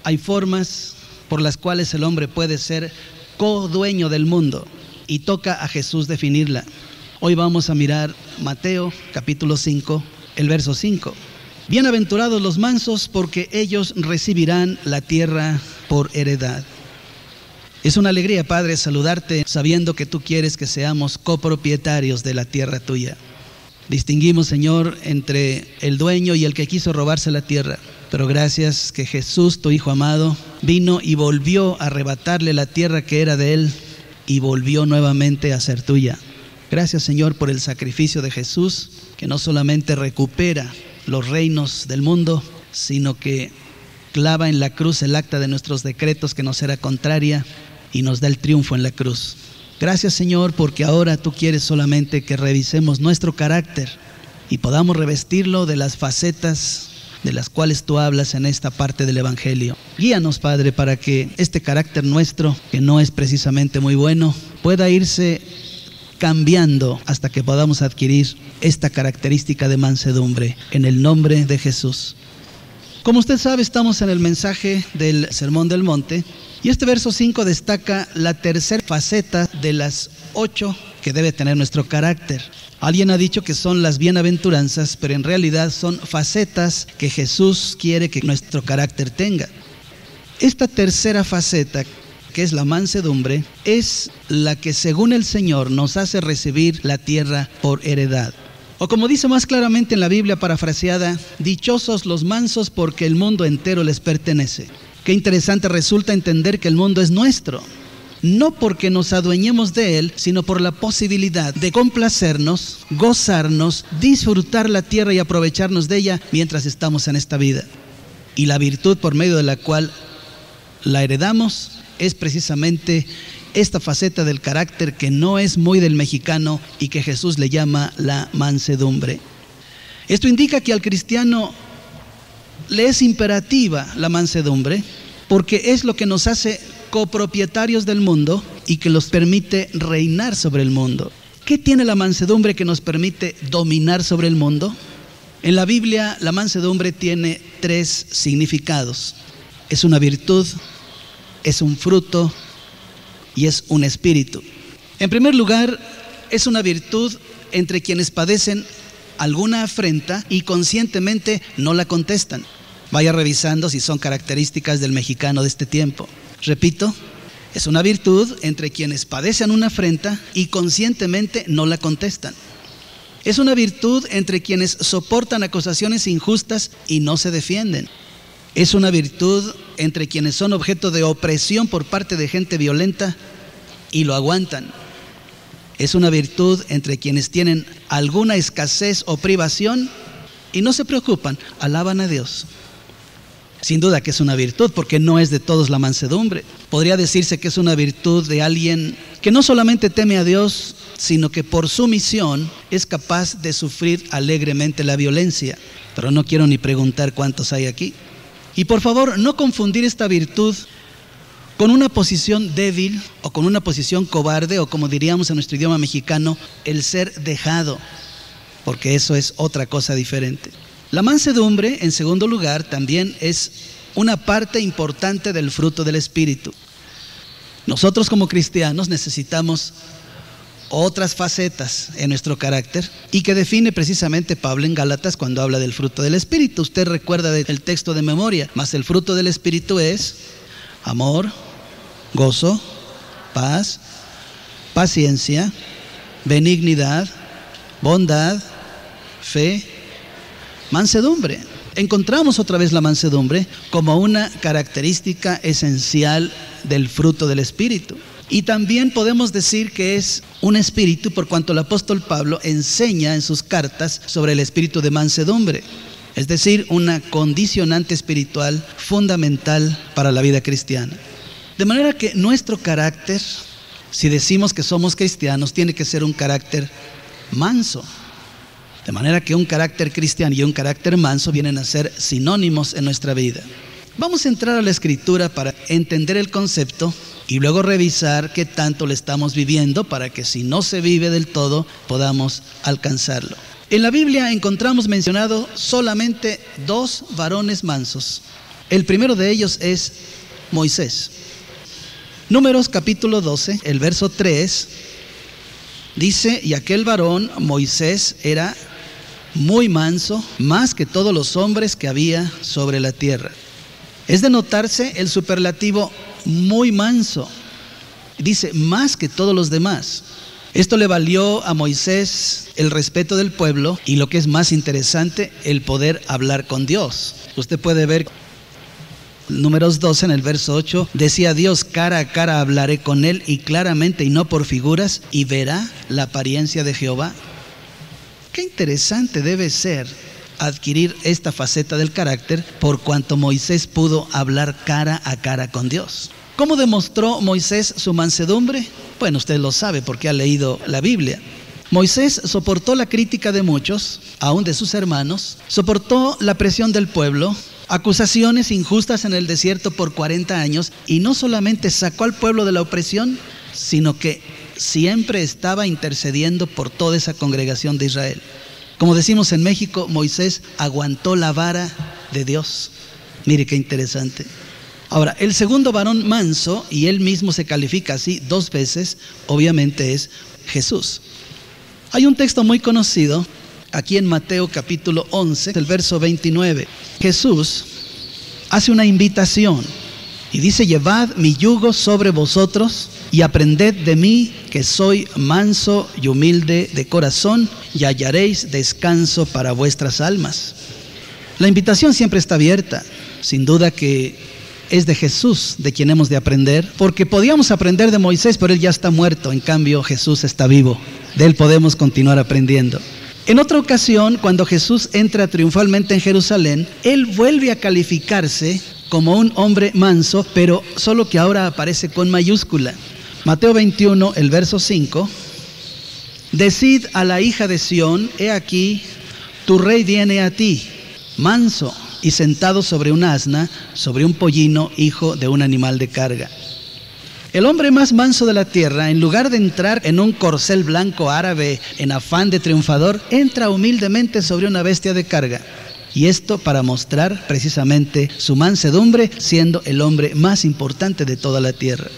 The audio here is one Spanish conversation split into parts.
Hay formas por las cuales el hombre puede ser codueño del mundo y toca a Jesús definirla. Hoy vamos a mirar Mateo capítulo 5, el verso 5. Bienaventurados los mansos, porque ellos recibirán la tierra por heredad. Es una alegría, Padre, saludarte sabiendo que tú quieres que seamos copropietarios de la tierra tuya. Distinguimos, Señor, entre el dueño y el que quiso robarse la tierra. Pero gracias que Jesús, tu Hijo amado, vino y volvió a arrebatarle la tierra que era de él y volvió nuevamente a ser tuya. Gracias, Señor, por el sacrificio de Jesús, que no solamente recupera los reinos del mundo, sino que clava en la cruz el acta de nuestros decretos que nos era contraria y nos da el triunfo en la cruz. Gracias, Señor, porque ahora tú quieres solamente que revisemos nuestro carácter y podamos revestirlo de las facetas de las cuales tú hablas en esta parte del Evangelio. Guíanos, Padre, para que este carácter nuestro, que no es precisamente muy bueno, pueda irse cambiando hasta que podamos adquirir esta característica de mansedumbre, en el nombre de Jesús. Como usted sabe, estamos en el mensaje del Sermón del Monte, y este verso 5 destaca la tercera faceta de las 8 que debe tener nuestro carácter. Alguien ha dicho que son las bienaventuranzas, pero en realidad son facetas que Jesús quiere que nuestro carácter tenga. Esta tercera faceta, que es la mansedumbre, es la que según el Señor nos hace recibir la tierra por heredad. O como dice más claramente en la Biblia parafraseada, dichosos los mansos porque el mundo entero les pertenece. Qué interesante resulta entender que el mundo es nuestro, no porque nos adueñemos de él, sino por la posibilidad de complacernos, gozarnos, disfrutar la tierra y aprovecharnos de ella mientras estamos en esta vida. Y la virtud por medio de la cual la heredamos es precisamente esta faceta del carácter que no es muy del mexicano y que Jesús le llama la mansedumbre. Esto indica que al cristiano le es imperativa la mansedumbre porque es lo que nos hace copropietarios del mundo y que nos permite reinar sobre el mundo. ¿Qué tiene la mansedumbre que nos permite dominar sobre el mundo? En la Biblia la mansedumbre tiene 3 significados. Es una virtud, es un fruto y es un espíritu. En primer lugar, es una virtud entre quienes padecen alguna afrenta y conscientemente no la contestan. Vaya revisando si son características del mexicano de este tiempo. Repito, es una virtud entre quienes padecen una afrenta y conscientemente no la contestan. Es una virtud entre quienes soportan acusaciones injustas y no se defienden. Es una virtud entre quienes son objeto de opresión por parte de gente violenta y lo aguantan. Es una virtud entre quienes tienen alguna escasez o privación y no se preocupan, alaban a Dios. Sin duda que es una virtud, porque no es de todos la mansedumbre. Podría decirse que es una virtud de alguien que no solamente teme a Dios, sino que por su misión es capaz de sufrir alegremente la violencia. Pero no quiero ni preguntar cuántos hay aquí. Y por favor, no confundir esta virtud con una posición débil o con una posición cobarde, o como diríamos en nuestro idioma mexicano, el ser dejado, porque eso es otra cosa diferente. La mansedumbre, en segundo lugar, también es una parte importante del fruto del Espíritu. Nosotros como cristianos necesitamos otras facetas en nuestro carácter y que define precisamente Pablo en Gálatas cuando habla del fruto del Espíritu. Usted recuerda del texto de memoria, mas el fruto del Espíritu es amor, gozo, paz, paciencia, benignidad, bondad, fe, mansedumbre. Encontramos otra vez la mansedumbre como una característica esencial del fruto del Espíritu. Y también podemos decir que es un espíritu por cuanto el apóstol Pablo enseña en sus cartas sobre el espíritu de mansedumbre. Es decir, una condicionante espiritual fundamental para la vida cristiana. De manera que nuestro carácter, si decimos que somos cristianos, tiene que ser un carácter manso. De manera que un carácter cristiano y un carácter manso vienen a ser sinónimos en nuestra vida. Vamos a entrar a la Escritura para entender el concepto y luego revisar qué tanto lo estamos viviendo para que si no se vive del todo podamos alcanzarlo. En la Biblia encontramos mencionado solamente 2 varones mansos. El primero de ellos es Moisés. Números capítulo 12, el verso 3, dice: y aquel varón, Moisés, era muy manso, más que todos los hombres que había sobre la tierra. Es de notarse el superlativo muy manso. Dice, más que todos los demás. Esto le valió a Moisés el respeto del pueblo y, lo que es más interesante, el poder hablar con Dios. Usted puede ver Números 12 en el verso 8, decía Dios: cara a cara hablaré con él, y claramente y no por figuras, y verá la apariencia de Jehová. Qué interesante debe ser adquirir esta faceta del carácter, por cuanto Moisés pudo hablar cara a cara con Dios. ¿Cómo demostró Moisés su mansedumbre? Bueno, usted lo sabe porque ha leído la Biblia. Moisés soportó la crítica de muchos, aún de sus hermanos, soportó la presión del pueblo, acusaciones injustas en el desierto por 40 años, y no solamente sacó al pueblo de la opresión, sino que siempre estaba intercediendo por toda esa congregación de Israel. Como decimos en México, Moisés aguantó la vara de Dios. Mire qué interesante. Ahora, el segundo varón manso, y él mismo se califica así 2 veces, obviamente es Jesús. Hay un texto muy conocido aquí en Mateo capítulo 11, el verso 29. Jesús hace una invitación y dice: llevad mi yugo sobre vosotros y aprended de mí, que soy manso y humilde de corazón, y hallaréis descanso para vuestras almas. La invitación siempre está abierta. Sin duda que es de Jesús de quien hemos de aprender, porque podíamos aprender de Moisés, pero él ya está muerto. En cambio, Jesús está vivo. De él podemos continuar aprendiendo. En otra ocasión, cuando Jesús entra triunfalmente en Jerusalén, él vuelve a calificarse como un hombre manso, pero solo que ahora aparece con mayúscula. Mateo 21, el verso 5. Decid a la hija de Sión: he aquí, tu rey viene a ti, manso y sentado sobre un asna, sobre un pollino, hijo de un animal de carga. El hombre más manso de la tierra, en lugar de entrar en un corcel blanco árabe en afán de triunfador, entra humildemente sobre una bestia de carga. Y esto para mostrar precisamente su mansedumbre, siendo el hombre más importante de toda la tierra.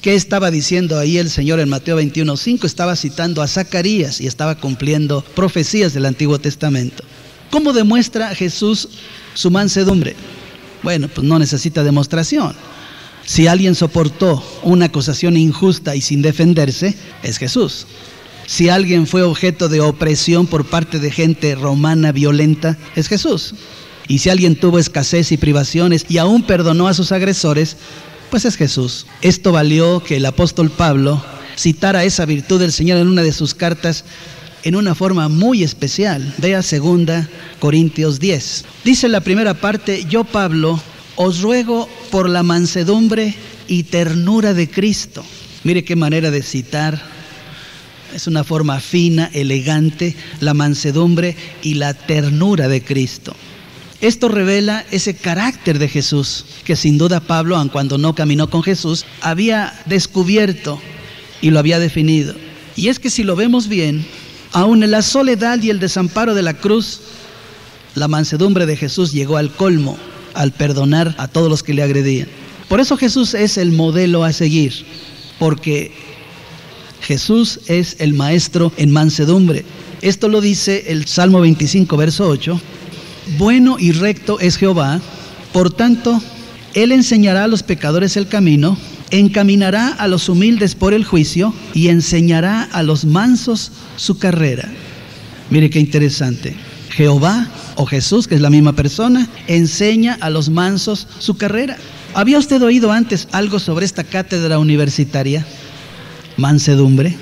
¿Qué estaba diciendo ahí el Señor en Mateo 21:5? Estaba citando a Zacarías y estaba cumpliendo profecías del Antiguo Testamento. ¿Cómo demuestra Jesús su mansedumbre? Bueno, pues no necesita demostración. Si alguien soportó una acusación injusta y sin defenderse, es Jesús. Si alguien fue objeto de opresión por parte de gente romana violenta, es Jesús. Y si alguien tuvo escasez y privaciones y aún perdonó a sus agresores, pues es Jesús. Esto valió que el apóstol Pablo citara esa virtud del Señor en una de sus cartas en una forma muy especial. Vea 2 Corintios 10. Dice la primera parte: yo, Pablo, os ruego por la mansedumbre y ternura de Cristo. Mire qué manera de citar. Es una forma fina, elegante, la mansedumbre y la ternura de Cristo. Esto revela ese carácter de Jesús, que sin duda Pablo, aun cuando no caminó con Jesús, había descubierto y lo había definido. Y es que si lo vemos bien, aún en la soledad y el desamparo de la cruz, la mansedumbre de Jesús llegó al colmo, al perdonar a todos los que le agredían. Por eso Jesús es el modelo a seguir, porque Jesús es el maestro en mansedumbre. Esto lo dice el Salmo 25, verso 8. Bueno y recto es Jehová, por tanto, Él enseñará a los pecadores el camino, encaminará a los humildes por el juicio y enseñará a los mansos su carrera. Mire qué interesante. Jehová o Jesús, que es la misma persona, enseña a los mansos su carrera. ¿Había usted oído antes algo sobre esta cátedra universitaria? Mansedumbre.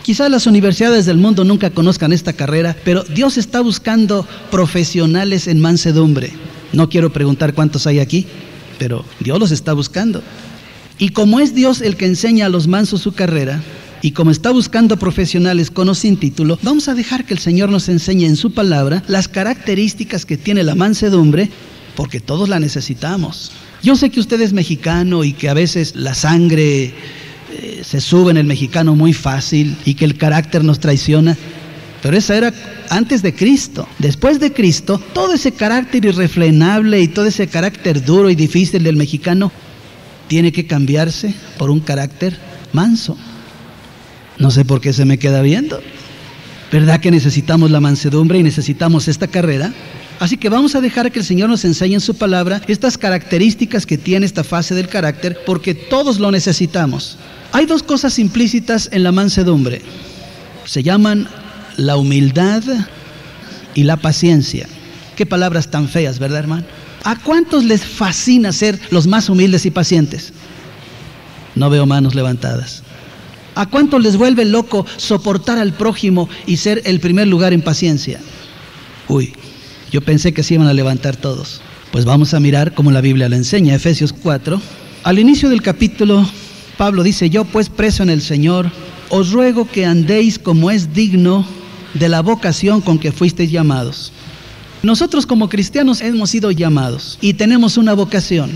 Quizás las universidades del mundo nunca conozcan esta carrera, pero Dios está buscando profesionales en mansedumbre. No quiero preguntar cuántos hay aquí, pero Dios los está buscando. Y como es Dios el que enseña a los mansos su carrera, y como está buscando profesionales con o sin título, vamos a dejar que el Señor nos enseñe en su palabra las características que tiene la mansedumbre, porque todos la necesitamos. Yo sé que usted es mexicano y que a veces la sangre se sube en el mexicano muy fácil y que el carácter nos traiciona, Pero esa era antes de Cristo. Después de Cristo, todo ese carácter irrefrenable y todo ese carácter duro y difícil del mexicano tiene que cambiarse por un carácter manso. No sé por qué se me queda viendo. ¿Verdad que necesitamos la mansedumbre y necesitamos esta carrera? Así que vamos a dejar que el Señor nos enseñe en su palabra estas características que tiene esta fase del carácter, porque todos lo necesitamos. Hay dos cosas implícitas en la mansedumbre. Se llaman la humildad y la paciencia. Qué palabras tan feas, ¿verdad, hermano? ¿A cuántos les fascina ser los más humildes y pacientes? No veo manos levantadas. ¿A cuántos les vuelve loco soportar al prójimo y ser el primer lugar en paciencia? Uy, yo pensé que se iban a levantar todos. Pues vamos a mirar cómo la Biblia lo enseña. Efesios 4. Al inicio del capítulo, Pablo dice: yo pues, preso en el Señor, os ruego que andéis como es digno de la vocación con que fuisteis llamados. Nosotros como cristianos hemos sido llamados y tenemos una vocación.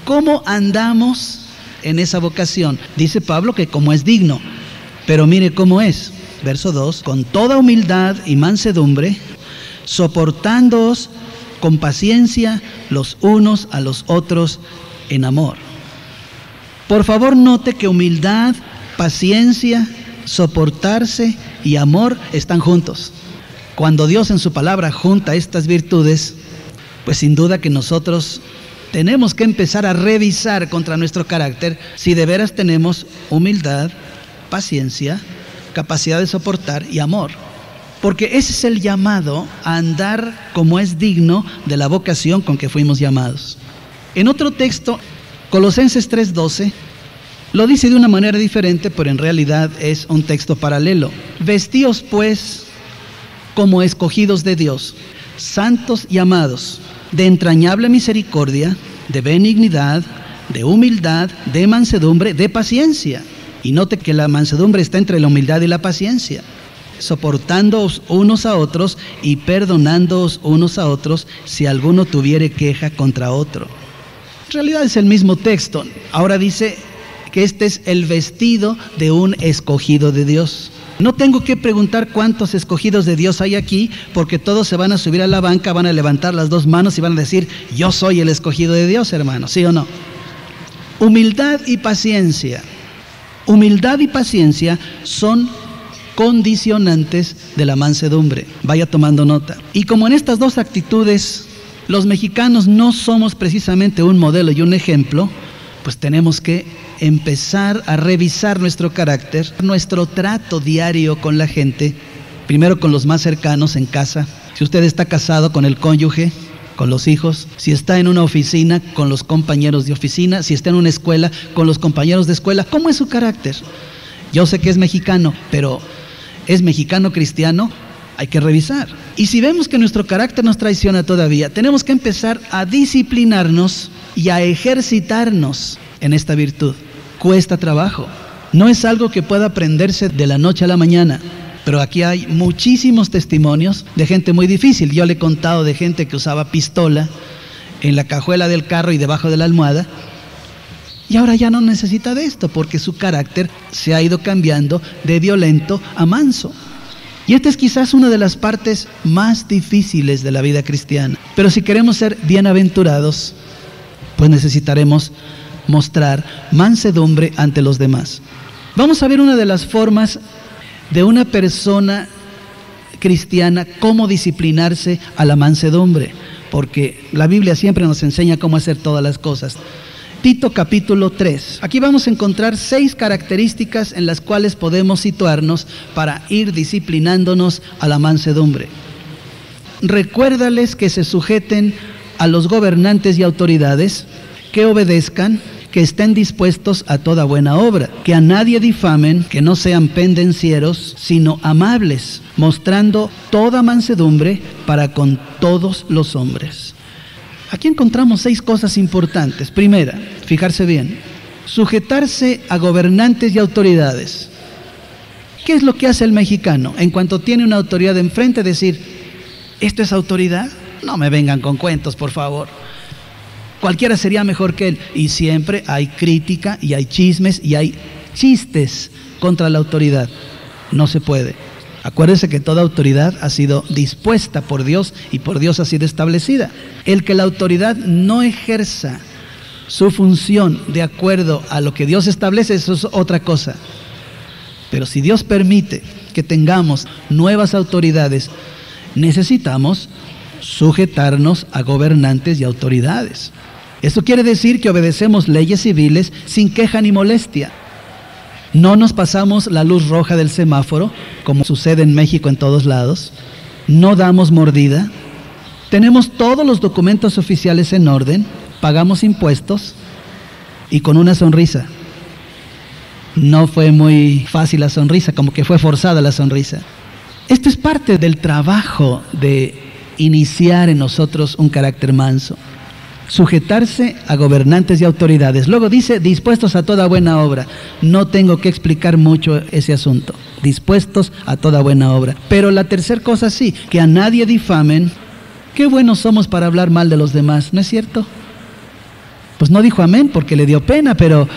¿Cómo andamos en esa vocación? Dice Pablo que como es digno, pero mire cómo es. Verso 2, con toda humildad y mansedumbre, soportándoos con paciencia los unos a los otros en amor. Por favor, note que humildad, paciencia, soportarse y amor están juntos. Cuando Dios en su palabra junta estas virtudes, pues sin duda que nosotros tenemos que empezar a revisar contra nuestro carácter si de veras tenemos humildad, paciencia, capacidad de soportar y amor. Porque ese es el llamado a andar como es digno de la vocación con que fuimos llamados. En otro texto, Colosenses 3:12, lo dice de una manera diferente, pero en realidad es un texto paralelo. Vestíos pues como escogidos de Dios, santos y amados, de entrañable misericordia, de benignidad, de humildad, de mansedumbre, de paciencia. Y note que la mansedumbre está entre la humildad y la paciencia. Soportándoos unos a otros y perdonándoos unos a otros si alguno tuviere queja contra otro. En realidad es el mismo texto. Ahora dice que este es el vestido de un escogido de Dios. No tengo que preguntar cuántos escogidos de Dios hay aquí, porque todos se van a subir a la banca, van a levantar las dos manos y van a decir: yo soy el escogido de Dios, hermano, ¿sí o no? Humildad y paciencia. Humildad y paciencia son condicionantes de la mansedumbre. Vaya tomando nota. Y como en estas dos actitudes los mexicanos no somos precisamente un modelo y un ejemplo, pues tenemos que empezar a revisar nuestro carácter, nuestro trato diario con la gente, primero con los más cercanos en casa. Si usted está casado, con el cónyuge, con los hijos. Si está en una oficina, con los compañeros de oficina. Si está en una escuela, con los compañeros de escuela. ¿Cómo es su carácter? Yo sé que es mexicano, pero ¿es mexicano cristiano? Hay que revisar. Y si vemos que nuestro carácter nos traiciona todavía, tenemos que empezar a disciplinarnos y a ejercitarnos en esta virtud. Cuesta trabajo. No es algo que pueda aprenderse de la noche a la mañana. Pero aquí hay muchísimos testimonios de gente muy difícil. Yo le he contado de gente que usaba pistola en la cajuela del carro y debajo de la almohada. Y ahora ya no necesita de esto porque su carácter se ha ido cambiando de violento a manso. Y esta es quizás una de las partes más difíciles de la vida cristiana. Pero si queremos ser bienaventurados, pues necesitaremos mostrar mansedumbre ante los demás. Vamos a ver una de las formas de una persona cristiana, cómo disciplinarse a la mansedumbre, porque la Biblia siempre nos enseña cómo hacer todas las cosas. Tito capítulo 3. Aquí vamos a encontrar 6 características en las cuales podemos situarnos para ir disciplinándonos a la mansedumbre. Recuérdales que se sujeten a los gobernantes y autoridades, que obedezcan, que estén dispuestos a toda buena obra, que a nadie difamen, que no sean pendencieros, sino amables, mostrando toda mansedumbre para con todos los hombres. Aquí encontramos 6 cosas importantes. Primera, fijarse bien, sujetarse a gobernantes y autoridades. ¿Qué es lo que hace el mexicano? En cuanto tiene una autoridad enfrente, decir: ¿esto es autoridad? No me vengan con cuentos, por favor. Cualquiera sería mejor que él. Y siempre hay crítica y hay chismes y hay chistes contra la autoridad. No se puede. Acuérdense que toda autoridad ha sido dispuesta por Dios y por Dios ha sido establecida. El que la autoridad no ejerza su función de acuerdo a lo que Dios establece, eso es otra cosa. Pero si Dios permite que tengamos nuevas autoridades, necesitamos sujetarnos a gobernantes y autoridades. Esto quiere decir que obedecemos leyes civiles sin queja ni molestia. No nos pasamos la luz roja del semáforo, como sucede en México en todos lados. No damos mordida. Tenemos todos los documentos oficiales en orden, pagamos impuestos y con una sonrisa. No fue muy fácil la sonrisa, como que fue forzada la sonrisa. Esto es parte del trabajo de iniciar en nosotros un carácter manso. Sujetarse a gobernantes y autoridades. Luego dice, dispuestos a toda buena obra. No tengo que explicar mucho ese asunto. Dispuestos a toda buena obra. Pero la tercera cosa sí, que a nadie difamen. Qué buenos somos para hablar mal de los demás, ¿no es cierto? Pues no dijo amén porque le dio pena, pero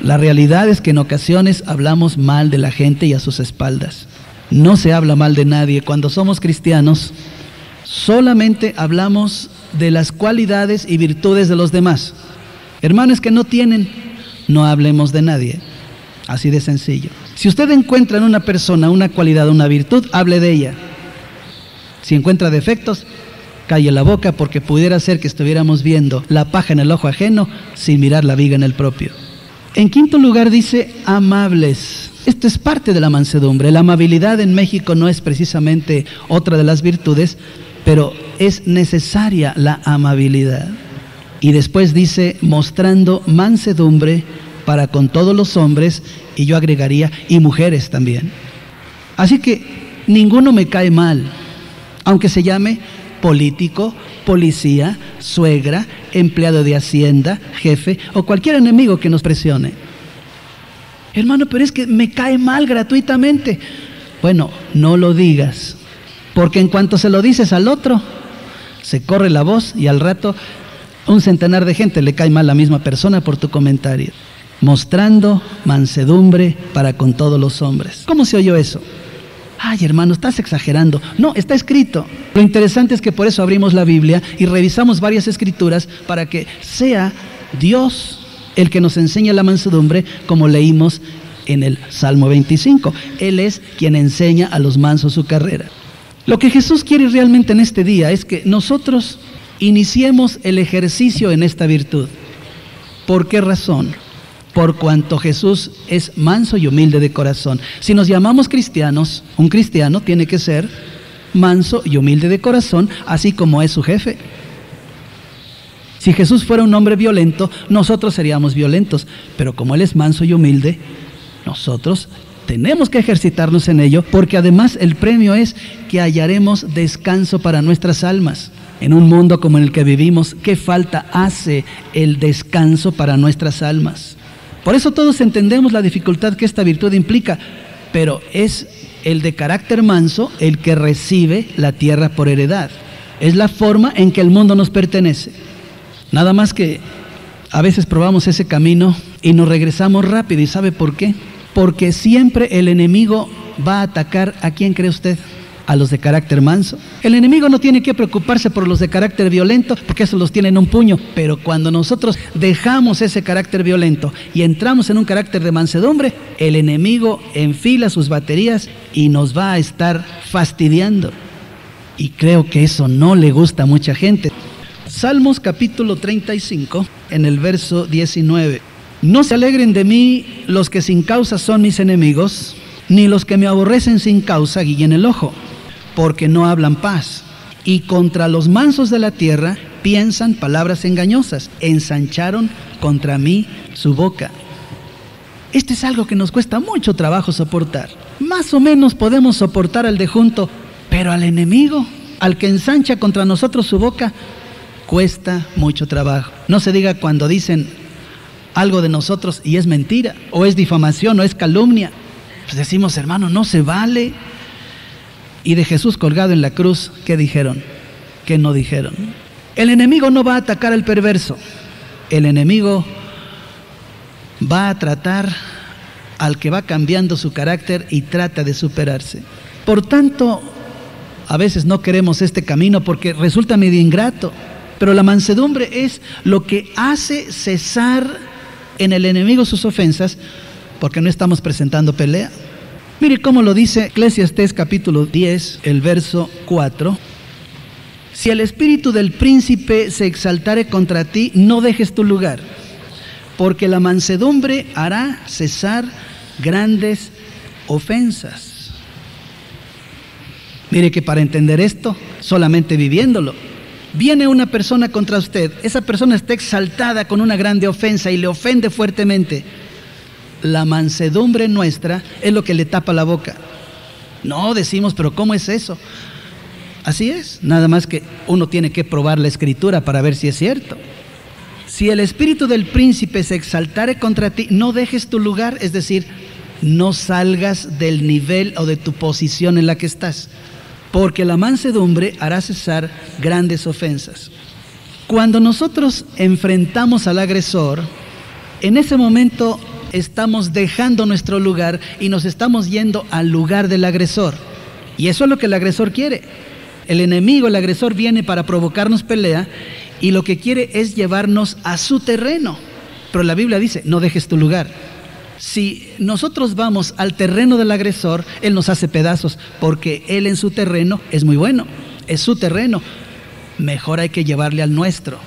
la realidad es que en ocasiones hablamos mal de la gente y a sus espaldas. No se habla mal de nadie. Cuando somos cristianos, solamente hablamos de las cualidades y virtudes de los demás. Hermanos que no tienen, no hablemos de nadie. Así de sencillo. Si usted encuentra en una persona una cualidad, una virtud, hable de ella. Si encuentra defectos, calle la boca, porque pudiera ser que estuviéramos viendo la paja en el ojo ajeno sin mirar la viga en el propio. En quinto lugar dice amables. Esto es parte de la mansedumbre. La amabilidad en México no es precisamente otra de las virtudes, pero es necesaria la amabilidad. Y después dice, mostrando mansedumbre para con todos los hombres, y yo agregaría, y mujeres también. Así que ninguno me cae mal, aunque se llame político, policía, suegra, empleado de hacienda, jefe, o cualquier enemigo que nos presione. Hermano, pero es que me cae mal gratuitamente. Bueno, no lo digas. Porque en cuanto se lo dices al otro, se corre la voz y al rato un centenar de gente le cae mal a la misma persona por tu comentario. Mostrando mansedumbre para con todos los hombres. ¿Cómo se oyó eso? Ay, hermano, estás exagerando. No, está escrito. Lo interesante es que por eso abrimos la Biblia y revisamos varias escrituras para que sea Dios el que nos enseña la mansedumbre, como leímos en el Salmo 25. Él es quien enseña a los mansos su carrera. Lo que Jesús quiere realmente en este día es que nosotros iniciemos el ejercicio en esta virtud. ¿Por qué razón? Por cuanto Jesús es manso y humilde de corazón. Si nos llamamos cristianos, un cristiano tiene que ser manso y humilde de corazón, así como es su jefe. Si Jesús fuera un hombre violento, nosotros seríamos violentos, pero como Él es manso y humilde, nosotros tenemos que ejercitarnos en ello, porque además el premio es que hallaremos descanso para nuestras almas. En un mundo como en el que vivimos, ¿qué falta hace el descanso para nuestras almas? Por eso todos entendemos la dificultad que esta virtud implica, pero es el de carácter manso el que recibe la tierra por heredad. Es la forma en que el mundo nos pertenece. Nada más que a veces probamos ese camino y nos regresamos rápido. ¿Y sabe por qué? Porque siempre el enemigo va a atacar, ¿a quién cree usted? A los de carácter manso. El enemigo no tiene que preocuparse por los de carácter violento, porque esos los tiene en un puño. Pero cuando nosotros dejamos ese carácter violento y entramos en un carácter de mansedumbre, el enemigo enfila sus baterías y nos va a estar fastidiando. Y creo que eso no le gusta a mucha gente. Salmos capítulo 35, en el verso 19. No se alegren de mí los que sin causa son mis enemigos, ni los que me aborrecen sin causa guíen el ojo, porque no hablan paz. Y contra los mansos de la tierra piensan palabras engañosas, ensancharon contra mí su boca. Esto es algo que nos cuesta mucho trabajo soportar. Más o menos podemos soportar al de junto, pero al enemigo, al que ensancha contra nosotros su boca, cuesta mucho trabajo. No se diga cuando dicen algo de nosotros y es mentira, o es difamación, o es calumnia. Pues decimos, hermano, no se vale. Y de Jesús colgado en la cruz, ¿qué dijeron? ¿Qué no dijeron? El enemigo no va a atacar al perverso. El enemigo va a tratar al que va cambiando su carácter y trata de superarse. Por tanto, a veces no queremos este camino porque resulta medio ingrato, pero la mansedumbre es lo que hace cesar en el enemigo sus ofensas, porque no estamos presentando pelea. Mire cómo lo dice Eclesiastés capítulo 10, el verso 4. Si el espíritu del príncipe se exaltare contra ti, no dejes tu lugar, porque la mansedumbre hará cesar grandes ofensas. Mire que para entender esto, solamente viviéndolo, viene una persona contra usted, esa persona está exaltada con una grande ofensa y le ofende fuertemente. La mansedumbre nuestra es lo que le tapa la boca. No decimos, pero ¿cómo es eso? Así es, nada más que uno tiene que probar la escritura para ver si es cierto. Si el espíritu del príncipe se exaltare contra ti, no dejes tu lugar, es decir, no salgas del nivel o de tu posición en la que estás, porque la mansedumbre hará cesar grandes ofensas. Cuando nosotros enfrentamos al agresor, en ese momento estamos dejando nuestro lugar y nos estamos yendo al lugar del agresor. Y eso es lo que el agresor quiere. El enemigo, el agresor, viene para provocarnos pelea y lo que quiere es llevarnos a su terreno. Pero la Biblia dice, no dejes tu lugar. Si nosotros vamos al terreno del agresor, él nos hace pedazos, porque él en su terreno es muy bueno, es su terreno. Mejor hay que llevarle al nuestro.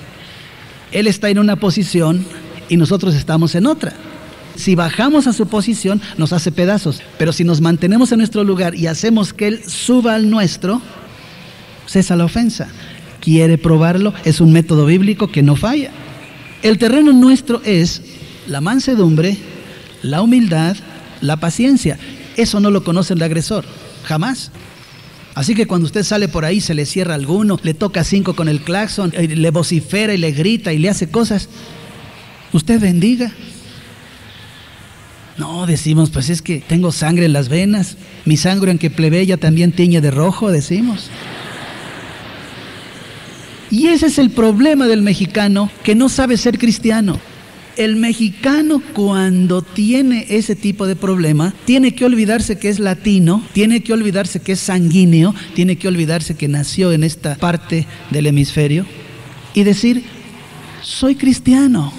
Él está en una posición y nosotros estamos en otra. Si bajamos a su posición, nos hace pedazos. Pero si nos mantenemos en nuestro lugar y hacemos que él suba al nuestro, cesa la ofensa. ¿Quiere probarlo? Es un método bíblico que no falla. El terreno nuestro es la mansedumbre, la humildad, la paciencia. Eso no lo conoce el agresor, jamás. Así que cuando usted sale por ahí, se le cierra alguno, le toca 5 con el claxon, le vocifera y le grita y le hace cosas, usted bendiga. No, decimos, pues es que tengo sangre en las venas, mi sangre aunque plebeya también tiñe de rojo, decimos. Y ese es el problema del mexicano, que no sabe ser cristiano. El mexicano, cuando tiene ese tipo de problema, tiene que olvidarse que es latino, tiene que olvidarse que es sanguíneo, tiene que olvidarse que nació en esta parte del hemisferio y decir, soy cristiano,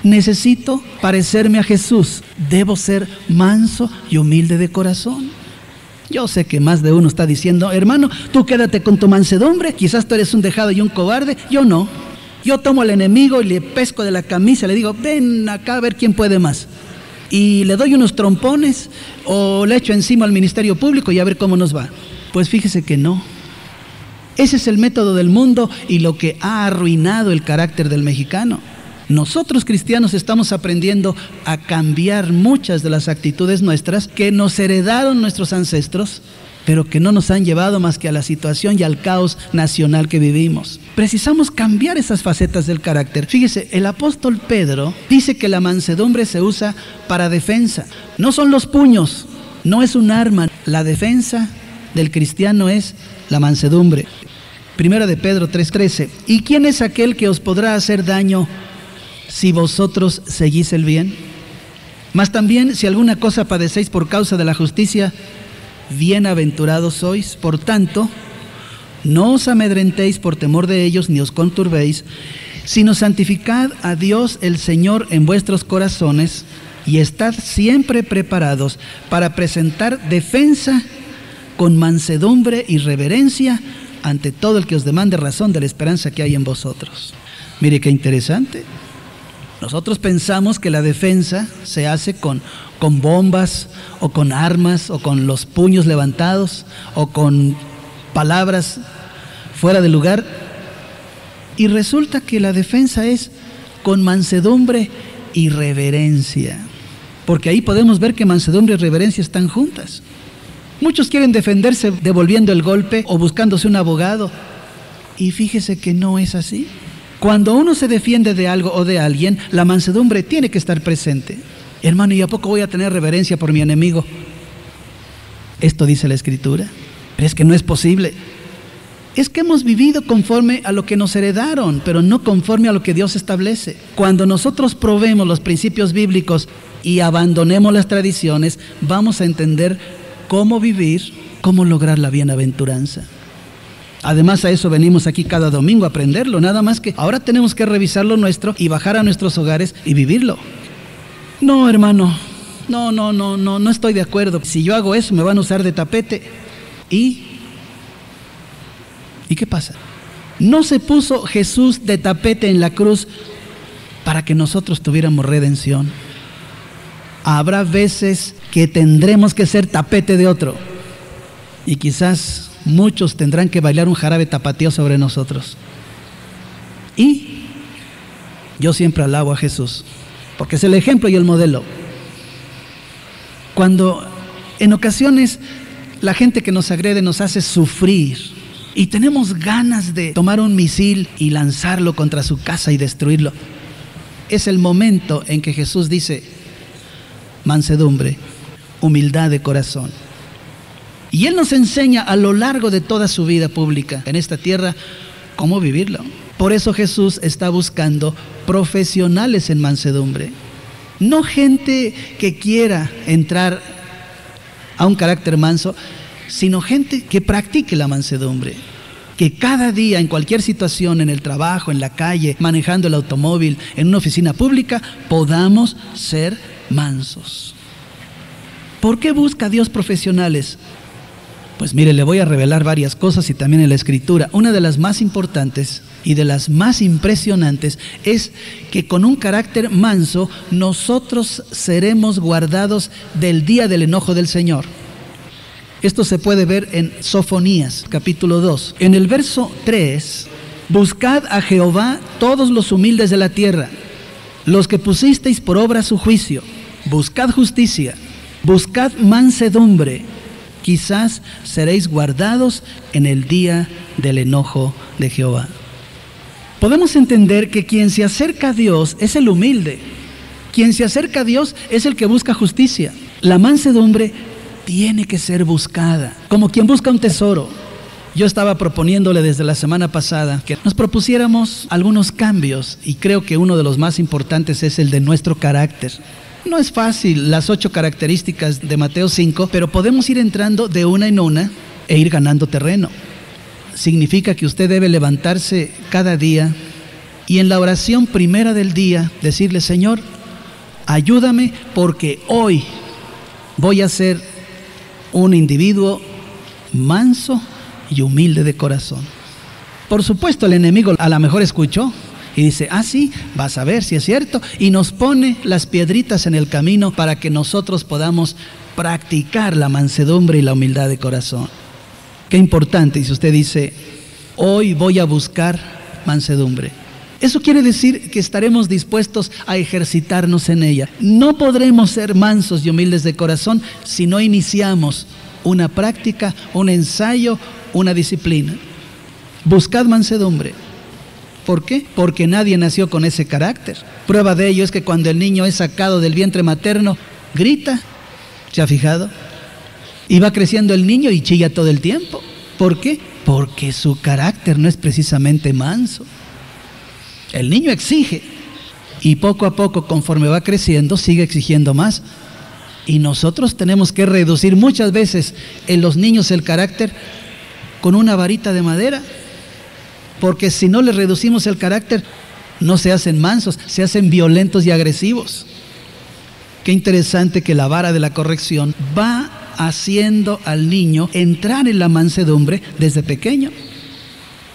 necesito parecerme a Jesús, debo ser manso y humilde de corazón. Yo sé que más de uno está diciendo, hermano, tú quédate con tu mansedumbre, quizás tú eres un dejado y un cobarde, yo no. Yo tomo al enemigo y le pesco de la camisa, le digo, ven acá a ver quién puede más. Y le doy unos trompones o le echo encima al ministerio público y a ver cómo nos va. Pues fíjese que no. Ese es el método del mundo y lo que ha arruinado el carácter del mexicano. Nosotros cristianos estamos aprendiendo a cambiar muchas de las actitudes nuestras que nos heredaron nuestros ancestros, pero que no nos han llevado más que a la situación y al caos nacional que vivimos. Precisamos cambiar esas facetas del carácter. Fíjese, el apóstol Pedro dice que la mansedumbre se usa para defensa. No son los puños, no es un arma. La defensa del cristiano es la mansedumbre. Primera de Pedro 3:13. ¿Y quién es aquel que os podrá hacer daño si vosotros seguís el bien? Mas también si alguna cosa padecéis por causa de la justicia, bienaventurados sois. Por tanto, no os amedrentéis por temor de ellos, ni os conturbéis, sino santificad a Dios el Señor en vuestros corazones, y estad siempre preparados para presentar defensa con mansedumbre y reverencia ante todo el que os demande razón de la esperanza que hay en vosotros. Mire qué interesante. Nosotros pensamos que la defensa se hace con bombas o con armas o con los puños levantados o con palabras fuera de lugar, y resulta que la defensa es con mansedumbre y reverencia, porque ahí podemos ver que mansedumbre y reverencia están juntas. Muchos quieren defenderse devolviendo el golpe o buscándose un abogado, y fíjese que no es así. Cuando uno se defiende de algo o de alguien, la mansedumbre tiene que estar presente. Hermano, ¿y a poco voy a tener reverencia por mi enemigo? Esto dice la Escritura. Pero es que no es posible. Es que hemos vivido conforme a lo que nos heredaron, pero no conforme a lo que Dios establece. Cuando nosotros probemos los principios bíblicos y abandonemos las tradiciones, vamos a entender cómo vivir cómo lograr la bienaventuranza. Además a eso venimos aquí cada domingo a aprenderlo, nada más que ahora tenemos que revisar lo nuestro y bajar a nuestros hogares y vivirlo. No, hermano, no estoy de acuerdo. Si yo hago eso me van a usar de tapete. ¿Y qué pasa? No se puso Jesús de tapete en la cruz para que nosotros tuviéramos redención. Habrá veces que tendremos que ser tapete de otro. Y quizás muchos tendrán que bailar un jarabe tapatío sobre nosotros. Y yo siempre alabo a Jesús, porque es el ejemplo y el modelo. Cuando en ocasiones la gente que nos agrede nos hace sufrir y tenemos ganas de tomar un misil y lanzarlo contra su casa y destruirlo, es el momento en que Jesús dice: mansedumbre, humildad de corazón. Y Él nos enseña a lo largo de toda su vida pública en esta tierra cómo vivirlo. Por eso Jesús está buscando profesionales en mansedumbre. No gente que quiera entrar a un carácter manso, sino gente que practique la mansedumbre. Que cada día, en cualquier situación, en el trabajo, en la calle, manejando el automóvil, en una oficina pública, podamos ser mansos. ¿Por qué busca Dios profesionales? Pues mire, le voy a revelar varias cosas y también en la Escritura. Una de las más importantes y de las más impresionantes es que con un carácter manso nosotros seremos guardados del día del enojo del Señor. Esto se puede ver en Sofonías, capítulo 2. En el verso 3, buscad a Jehová todos los humildes de la tierra, los que pusisteis por obra su juicio. Buscad justicia, buscad mansedumbre. Quizás seréis guardados en el día del enojo de Jehová. Podemos entender que quien se acerca a Dios es el humilde. Quien se acerca a Dios es el que busca justicia. La mansedumbre tiene que ser buscada, como quien busca un tesoro. Yo estaba proponiéndole desde la semana pasada que nos propusiéramos algunos cambios y creo que uno de los más importantes es el de nuestro carácter. No es fácil las 8 características de Mateo 5, pero podemos ir entrando de una en una e ir ganando terreno. Significa que usted debe levantarse cada día y en la oración primera del día decirle: Señor, ayúdame porque hoy voy a ser un individuo manso y humilde de corazón. Por supuesto, el enemigo a lo mejor escuchó y dice: ah, sí, vas a ver si es cierto, y nos pone las piedritas en el camino para que nosotros podamos practicar la mansedumbre y la humildad de corazón. Qué importante. Y si usted dice: hoy voy a buscar mansedumbre, eso quiere decir que estaremos dispuestos a ejercitarnos en ella. No podremos ser mansos y humildes de corazón si no iniciamos una práctica, un ensayo, una disciplina. Buscad mansedumbre. ¿Por qué? Porque nadie nació con ese carácter. Prueba de ello es que cuando el niño es sacado del vientre materno, grita. ¿Se ha fijado? Y va creciendo el niño y chilla todo el tiempo. ¿Por qué? Porque su carácter no es precisamente manso. El niño exige y poco a poco, conforme va creciendo, sigue exigiendo más. Y nosotros tenemos que reducir muchas veces en los niños el carácter con una varita de madera. Porque si no les reducimos el carácter, no se hacen mansos, se hacen violentos y agresivos. Qué interesante que la vara de la corrección va haciendo al niño entrar en la mansedumbre desde pequeño.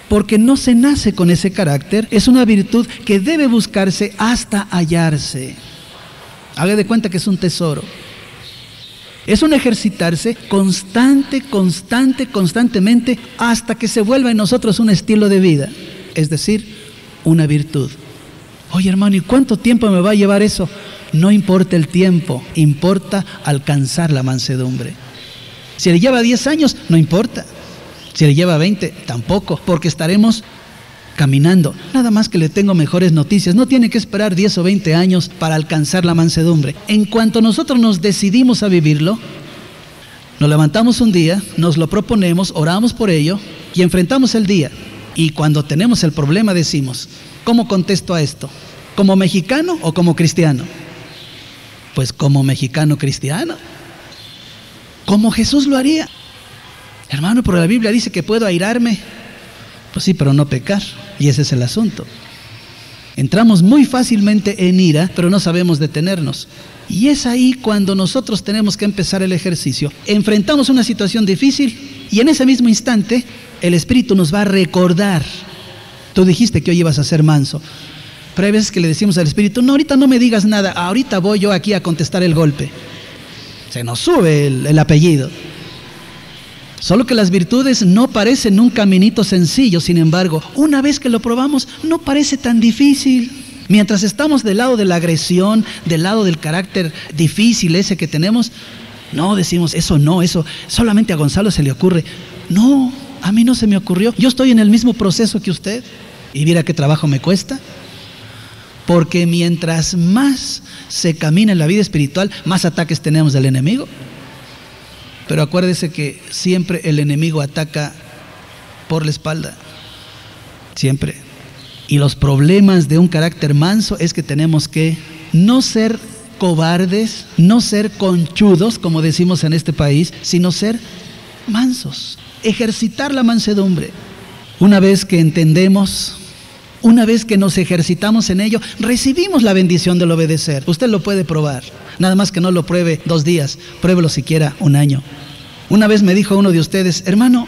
Porque no se nace con ese carácter, es una virtud que debe buscarse hasta hallarse. Haga de cuenta que es un tesoro. Es un ejercitarse constantemente hasta que se vuelva en nosotros un estilo de vida, es decir, una virtud. Oye, hermano, ¿y cuánto tiempo me va a llevar eso? No importa el tiempo, importa alcanzar la mansedumbre. Si le lleva 10 años, no importa. Si le lleva 20, tampoco, porque estaremos caminando. Nada más que le tengo mejores noticias. No tiene que esperar 10 o 20 años para alcanzar la mansedumbre. En cuanto nosotros nos decidimos a vivirlo, nos levantamos un día, nos lo proponemos, oramos por ello y enfrentamos el día. Y cuando tenemos el problema decimos: ¿cómo contesto a esto? ¿Como mexicano o como cristiano? Pues como mexicano cristiano. Como Jesús lo haría. Hermano, pero la Biblia dice que puedo airarme. Pues sí, pero no pecar. Y ese es el asunto. Entramos muy fácilmente en ira, pero no sabemos detenernos. Y es ahí cuando nosotros tenemos que empezar el ejercicio. Enfrentamos una situación difícil y en ese mismo instante el Espíritu nos va a recordar. Tú dijiste que hoy ibas a ser manso. Pero hay veces que le decimos al Espíritu, no, ahorita no me digas nada, ahorita voy yo aquí a contestar el golpe. Se nos sube el apellido. Solo que las virtudes no parecen un caminito sencillo, sin embargo, una vez que lo probamos, no parece tan difícil. Mientras estamos del lado de la agresión, del lado del carácter difícil ese que tenemos, no decimos, eso no, eso solamente a Gonzalo se le ocurre. No, a mí no se me ocurrió. Yo estoy en el mismo proceso que usted. Y mira qué trabajo me cuesta. Porque mientras más se camina en la vida espiritual, más ataques tenemos del enemigo. Pero acuérdese que siempre el enemigo ataca por la espalda. Siempre. Y los problemas de un carácter manso es que tenemos que no ser cobardes, no ser conchudos, como decimos en este país, sino ser mansos. Ejercitar la mansedumbre. Una vez que entendemos, una vez que nos ejercitamos en ello, recibimos la bendición del obedecer. Usted lo puede probar. Nada más que no lo pruebe 2 días, pruébelo siquiera 1 año. Una vez me dijo uno de ustedes, hermano,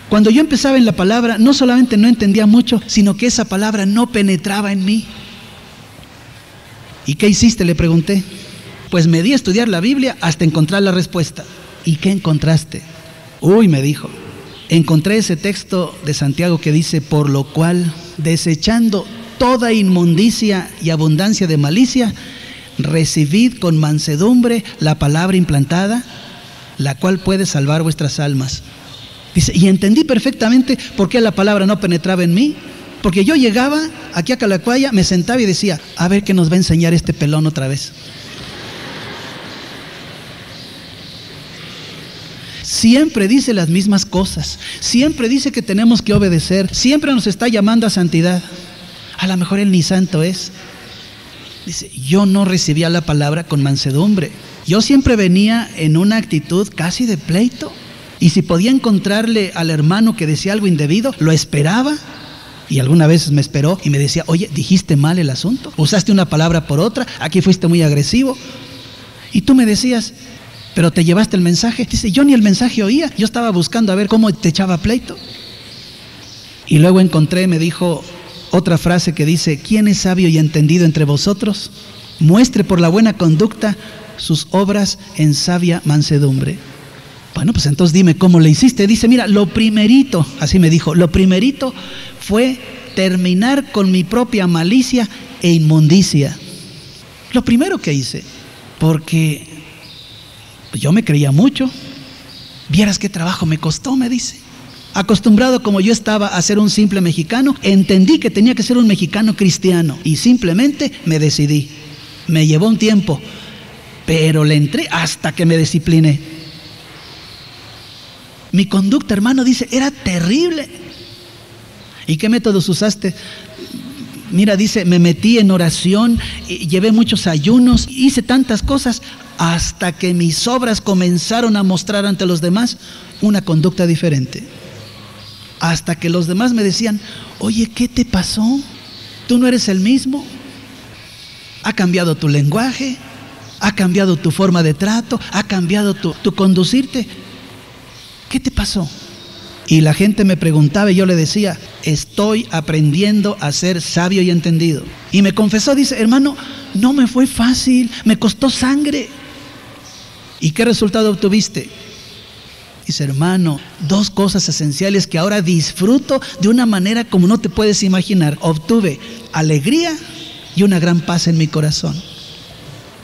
cuando yo empezaba en la palabra, no solamente no entendía mucho, sino que esa palabra no penetraba en mí. ¿Y qué hiciste?, le pregunté. Pues me di a estudiar la Biblia hasta encontrar la respuesta. ¿Y qué encontraste? Uy, me dijo, encontré ese texto de Santiago que dice, por lo cual, desechando toda inmundicia y abundancia de malicia, recibid con mansedumbre la palabra implantada, la cual puede salvar vuestras almas. Dice, y entendí perfectamente por qué la palabra no penetraba en mí. Porque yo llegaba aquí a Calacuaya, me sentaba y decía, a ver qué nos va a enseñar este pelón otra vez. Siempre dice las mismas cosas, siempre dice que tenemos que obedecer, siempre nos está llamando a santidad. A lo mejor él ni santo es. Dice, yo no recibía la palabra con mansedumbre. Yo siempre venía en una actitud casi de pleito. Y si podía encontrarle al hermano que decía algo indebido, lo esperaba. Y alguna vez me esperó y me decía, oye, dijiste mal el asunto. Usaste una palabra por otra, aquí fuiste muy agresivo. Y tú me decías, pero te llevaste el mensaje. Dice, yo ni el mensaje oía. Yo estaba buscando a ver cómo te echaba pleito. Y luego encontré, me dijo otra frase que dice, ¿quién es sabio y entendido entre vosotros? Muestre por la buena conducta sus obras en sabia mansedumbre. Bueno, pues entonces dime cómo le hiciste. Dice, mira, lo primerito, así me dijo, lo primerito fue terminar con mi propia malicia e inmundicia. Lo primero que hice, porque yo me creía mucho. Vieras qué trabajo me costó, me dice. Acostumbrado como yo estaba a ser un simple mexicano, entendí que tenía que ser un mexicano cristiano y simplemente me decidí. Me llevó un tiempo, pero le entré hasta que me discipliné. Mi conducta, hermano, dice, era terrible. ¿Y qué métodos usaste? Mira, dice, me metí en oración, llevé muchos ayunos, hice tantas cosas, hasta que mis obras comenzaron a mostrar ante los demás una conducta diferente. Hasta que los demás me decían, oye, ¿qué te pasó? ¿Tú no eres el mismo? ¿Ha cambiado tu lenguaje? ¿Ha cambiado tu forma de trato? ¿Ha cambiado tu conducirte? ¿Qué te pasó? Y la gente me preguntaba y yo le decía, estoy aprendiendo a ser sabio y entendido. Y me confesó, dice, hermano, no me fue fácil, me costó sangre. ¿Y qué resultado obtuviste? Dice, hermano, 2 cosas esenciales que ahora disfruto de una manera como no te puedes imaginar. Obtuve alegría y una gran paz en mi corazón.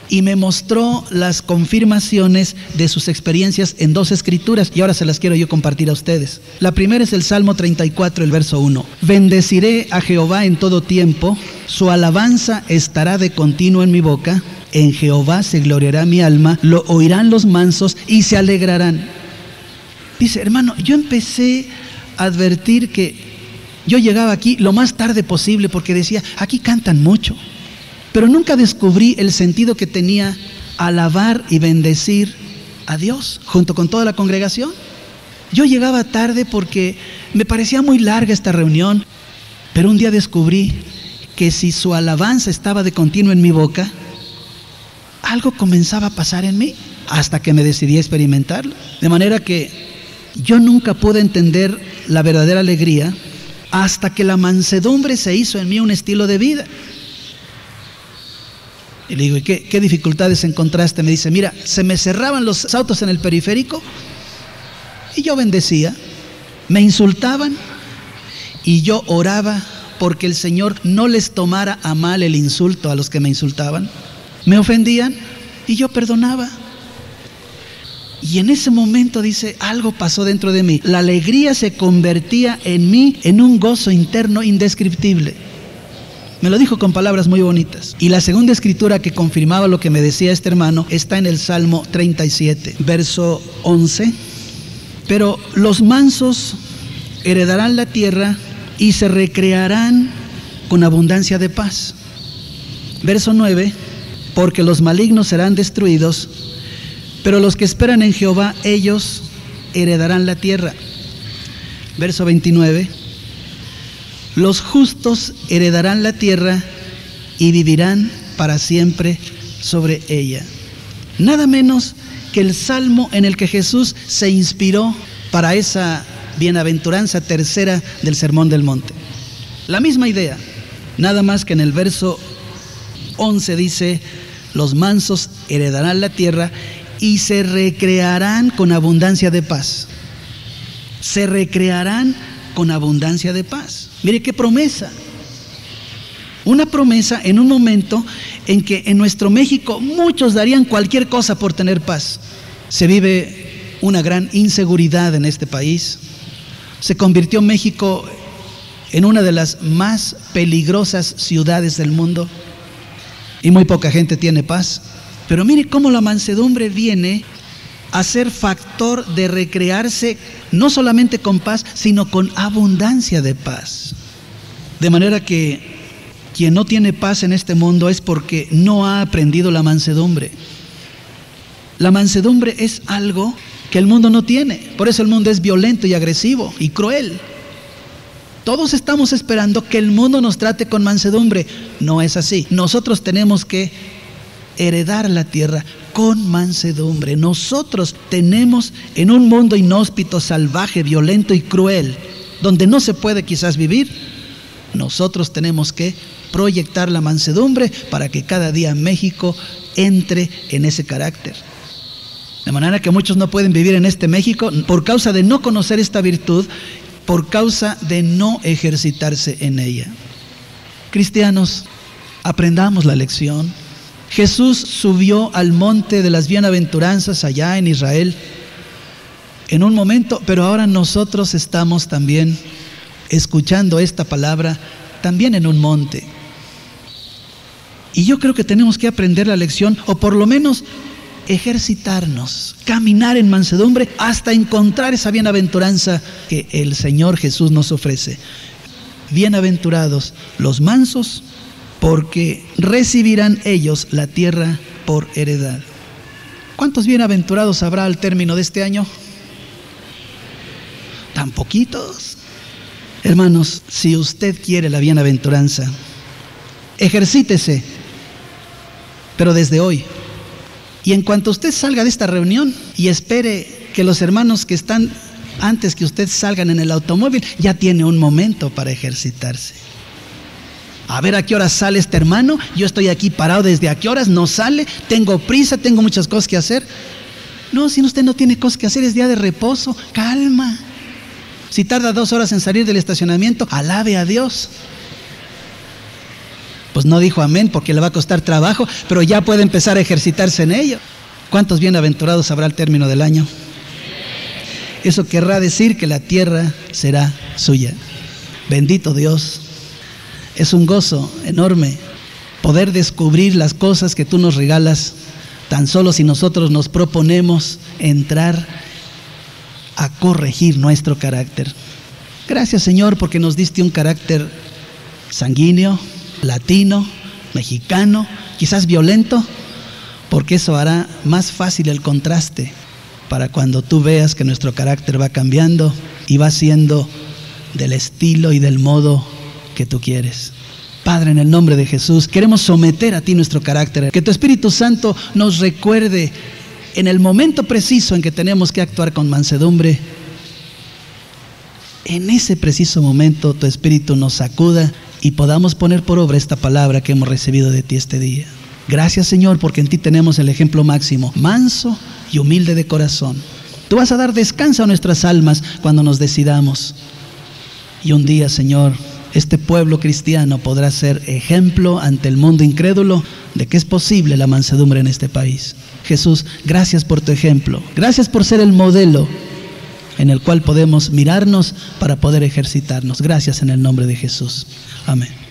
Y me mostró las confirmaciones de sus experiencias en 2 escrituras y ahora se las quiero yo compartir a ustedes. La primera es el Salmo 34, el verso 1. Bendeciré a Jehová en todo tiempo, su alabanza estará de continuo en mi boca. En Jehová se gloriará mi alma, lo oirán los mansos y se alegrarán. Dice, hermano, yo empecé a advertir que yo llegaba aquí lo más tarde posible porque decía, aquí cantan mucho. Pero nunca descubrí el sentido que tenía alabar y bendecir a Dios junto con toda la congregación. Yo llegaba tarde porque me parecía muy larga esta reunión, pero un día descubrí que si su alabanza estaba de continuo en mi boca, algo comenzaba a pasar en mí, hasta que me decidí a experimentarlo. De manera que yo nunca pude entender la verdadera alegría hasta que la mansedumbre se hizo en mí un estilo de vida. Y le digo, ¿y qué dificultades encontraste? Me dice, mira, se me cerraban los autos en el periférico y yo bendecía, me insultaban y yo oraba porque el Señor no les tomara a mal el insulto a los que me insultaban. Me ofendían y yo perdonaba. Y en ese momento, dice, algo pasó dentro de mí. La alegría se convertía en mí en un gozo interno indescriptible. Me lo dijo con palabras muy bonitas. Y la segunda escritura que confirmaba lo que me decía este hermano está en el Salmo 37, verso 11. Pero los mansos heredarán la tierra y se recrearán con abundancia de paz. Verso 9, porque los malignos serán destruidos, pero los que esperan en Jehová, ellos heredarán la tierra. Verso 29, los justos heredarán la tierra y vivirán para siempre sobre ella. Nada menos que el salmo en el que Jesús se inspiró para esa bienaventuranza tercera del Sermón del Monte. La misma idea, nada más que en el verso 11 dice, los mansos heredarán la tierra y se recrearán con abundancia de paz. Se recrearán con abundancia de paz. Mire qué promesa. Una promesa en un momento en que en nuestro México muchos darían cualquier cosa por tener paz. Se vive una gran inseguridad en este país. Se convirtió México en una de las más peligrosas ciudades del mundo y muy poca gente tiene paz. Pero mire cómo la mansedumbre viene a ser factor de recrearse no solamente con paz, sino con abundancia de paz. De manera que quien no tiene paz en este mundo es porque no ha aprendido la mansedumbre. La mansedumbre es algo que el mundo no tiene. Por eso el mundo es violento y agresivo y cruel. Todos estamos esperando que el mundo nos trate con mansedumbre. No es así. Nosotros tenemos que heredar la tierra con mansedumbre. Nosotros tenemos en un mundo inhóspito, salvaje, violento y cruel, donde no se puede quizás vivir, nosotros tenemos que proyectar la mansedumbre para que cada día México entre en ese carácter. De manera que muchos no pueden vivir en este México por causa de no conocer esta virtud, por causa de no ejercitarse en ella. Cristianos, aprendamos la lección. Jesús subió al monte de las bienaventuranzas allá en Israel en un momento, pero ahora nosotros estamos también escuchando esta palabra también en un monte. Y yo creo que tenemos que aprender la lección, o por lo menos ejercitarnos, caminar en mansedumbre hasta encontrar esa bienaventuranza que el Señor Jesús nos ofrece. Bienaventurados los mansos, porque recibirán ellos la tierra por heredad. ¿Cuántos bienaventurados habrá al término de este año? ¿Tan poquitos? Hermanos, si usted quiere la bienaventuranza, ejercítese, pero desde hoy. Y en cuanto usted salga de esta reunión y espere que los hermanos que están antes que usted salgan en el automóvil, ya tiene un momento para ejercitarse. A ver a qué horas sale este hermano, yo estoy aquí parado desde a qué horas, no sale, tengo prisa, tengo muchas cosas que hacer. No, si usted no tiene cosas que hacer, es día de reposo, calma. Si tarda 2 horas en salir del estacionamiento, alabe a Dios. Pues no dijo amén porque le va a costar trabajo, pero ya puede empezar a ejercitarse en ello. ¿Cuántos bienaventurados habrá al término del año? Eso querrá decir que la tierra será suya. Bendito Dios. Es un gozo enorme poder descubrir las cosas que tú nos regalas, tan solo si nosotros nos proponemos entrar a corregir nuestro carácter. Gracias, Señor, porque nos diste un carácter sanguíneo, latino, mexicano, quizás violento, porque eso hará más fácil el contraste para cuando tú veas que nuestro carácter va cambiando y va siendo del estilo y del modo que tú quieres. Padre, en el nombre de Jesús, queremos someter a ti nuestro carácter, que tu Espíritu Santo nos recuerde en el momento preciso en que tenemos que actuar con mansedumbre. En ese preciso momento tu Espíritu nos sacuda y podamos poner por obra esta palabra que hemos recibido de ti este día. Gracias, Señor, porque en ti tenemos el ejemplo máximo, manso y humilde de corazón. Tú vas a dar descanso a nuestras almas cuando nos decidamos. Y un día, Señor, este pueblo cristiano podrá ser ejemplo ante el mundo incrédulo de que es posible la mansedumbre en este país. Jesús, gracias por tu ejemplo. Gracias por ser el modelo en el cual podemos mirarnos para poder ejercitarnos. Gracias en el nombre de Jesús. Amén.